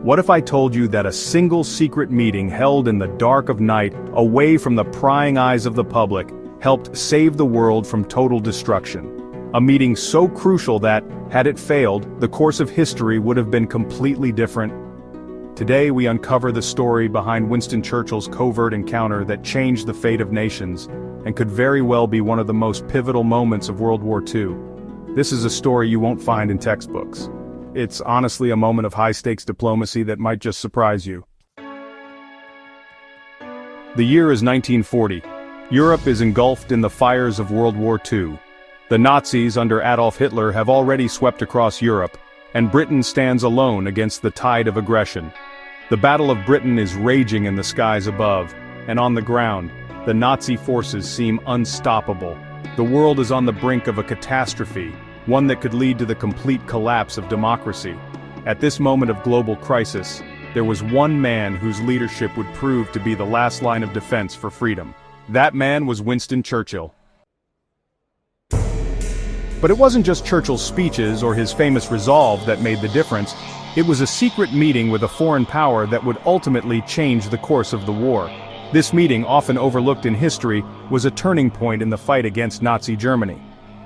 What if I told you that a single secret meeting held in the dark of night, away from the prying eyes of the public, helped save the world from total destruction? A meeting so crucial that, had it failed, the course of history would have been completely different. Today we uncover the story behind Winston Churchill's covert encounter that changed the fate of nations, and could very well be one of the most pivotal moments of World War II. This is a story you won't find in textbooks. It's honestly a moment of high-stakes diplomacy that might just surprise you. The year is 1940. Europe is engulfed in the fires of World War II. The Nazis under Adolf Hitler have already swept across Europe, and Britain stands alone against the tide of aggression. The Battle of Britain is raging in the skies above, and on the ground, the Nazi forces seem unstoppable. The world is on the brink of a catastrophe, one that could lead to the complete collapse of democracy. At this moment of global crisis, there was one man whose leadership would prove to be the last line of defense for freedom. That man was Winston Churchill. But it wasn't just Churchill's speeches or his famous resolve that made the difference. It was a secret meeting with a foreign power that would ultimately change the course of the war. This meeting, often overlooked in history, was a turning point in the fight against Nazi Germany.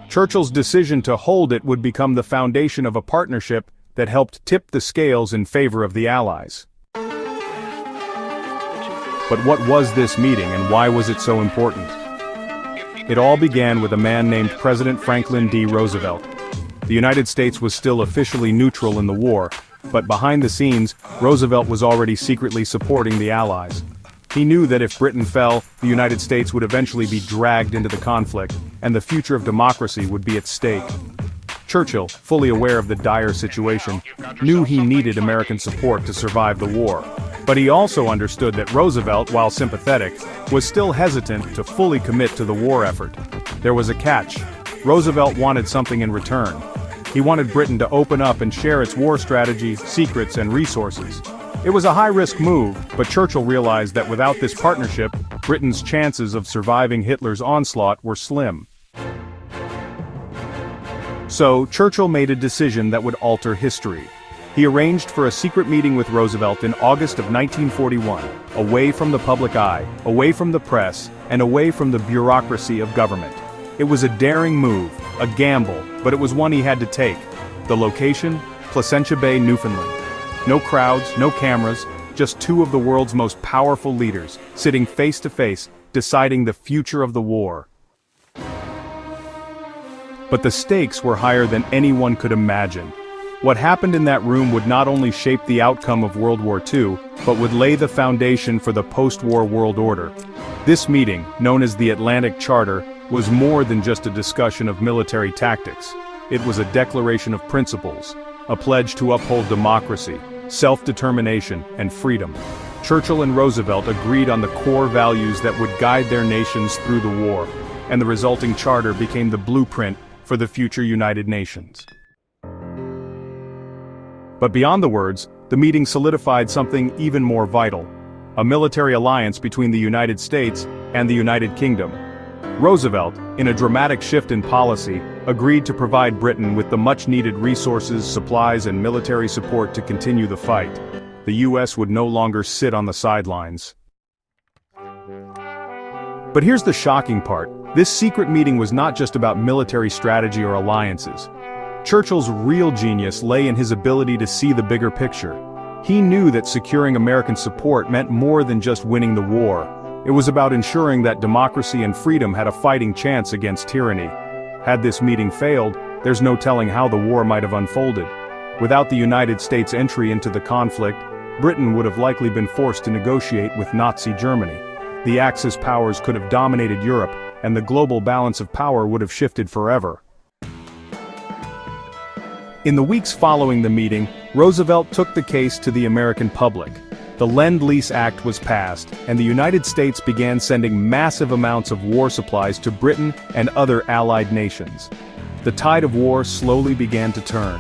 Churchill's decision to hold it would become the foundation of a partnership that helped tip the scales in favor of the Allies. But what was this meeting, and why was it so important? It all began with a man named President Franklin D. Roosevelt. The United States was still officially neutral in the war, but behind the scenes, Roosevelt was already secretly supporting the Allies. He knew that if Britain fell, the United States would eventually be dragged into the conflict, and the future of democracy would be at stake. Churchill, fully aware of the dire situation, knew he needed American support to survive the war. But he also understood that Roosevelt, while sympathetic, was still hesitant to fully commit to the war effort. There was a catch. Roosevelt wanted something in return. He wanted Britain to open up and share its war strategy, secrets, and resources. It was a high-risk move, but Churchill realized that without this partnership, Britain's chances of surviving Hitler's onslaught were slim. So, Churchill made a decision that would alter history. He arranged for a secret meeting with Roosevelt in August of 1941, away from the public eye, away from the press, and away from the bureaucracy of government. It was a daring move, a gamble, but it was one he had to take. The location? Placentia Bay, Newfoundland. No crowds, no cameras, just two of the world's most powerful leaders, sitting face to face, deciding the future of the war. But the stakes were higher than anyone could imagine. What happened in that room would not only shape the outcome of World War II, but would lay the foundation for the post-war world order. This meeting, known as the Atlantic Charter, was more than just a discussion of military tactics. It was a declaration of principles, a pledge to uphold democracy, self-determination, and freedom. Churchill and Roosevelt agreed on the core values that would guide their nations through the war, and the resulting charter became the blueprint for the future United Nations. But beyond the words, the meeting solidified something even more vital: a military alliance between the United States and the United Kingdom. Roosevelt, in a dramatic shift in policy, agreed to provide Britain with the much-needed resources, supplies, and military support to continue the fight. The US would no longer sit on the sidelines. But here's the shocking part. This secret meeting was not just about military strategy or alliances. Churchill's real genius lay in his ability to see the bigger picture. He knew that securing American support meant more than just winning the war. It was about ensuring that democracy and freedom had a fighting chance against tyranny. Had this meeting failed, there's no telling how the war might have unfolded. Without the United States' entry into the conflict, Britain would have likely been forced to negotiate with Nazi Germany. The Axis powers could have dominated Europe, and the global balance of power would have shifted forever. In the weeks following the meeting, Roosevelt took the case to the American public. The Lend-Lease Act was passed, and the United States began sending massive amounts of war supplies to Britain and other allied nations. The tide of war slowly began to turn.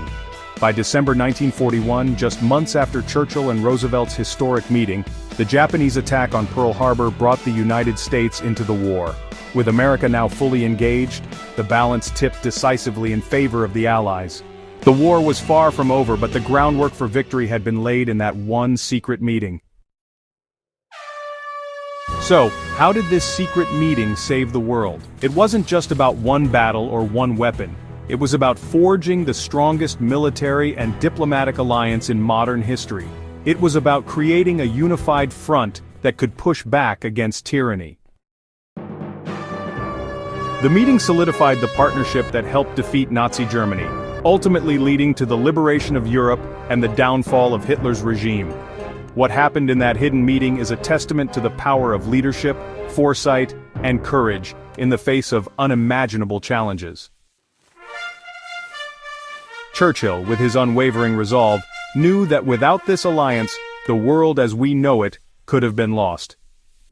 By December 1941, just months after Churchill and Roosevelt's historic meeting, the Japanese attack on Pearl Harbor brought the United States into the war. With America now fully engaged, the balance tipped decisively in favor of the Allies. The war was far from over, but the groundwork for victory had been laid in that one secret meeting. So, how did this secret meeting save the world? It wasn't just about one battle or one weapon. It was about forging the strongest military and diplomatic alliance in modern history. It was about creating a unified front that could push back against tyranny. The meeting solidified the partnership that helped defeat Nazi Germany, ultimately leading to the liberation of Europe and the downfall of Hitler's regime. What happened in that hidden meeting is a testament to the power of leadership, foresight, and courage in the face of unimaginable challenges. Churchill, with his unwavering resolve, knew that without this alliance, the world as we know it could have been lost.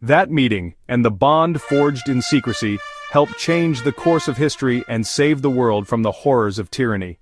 That meeting, and the bond forged in secrecy, helped change the course of history and save the world from the horrors of tyranny.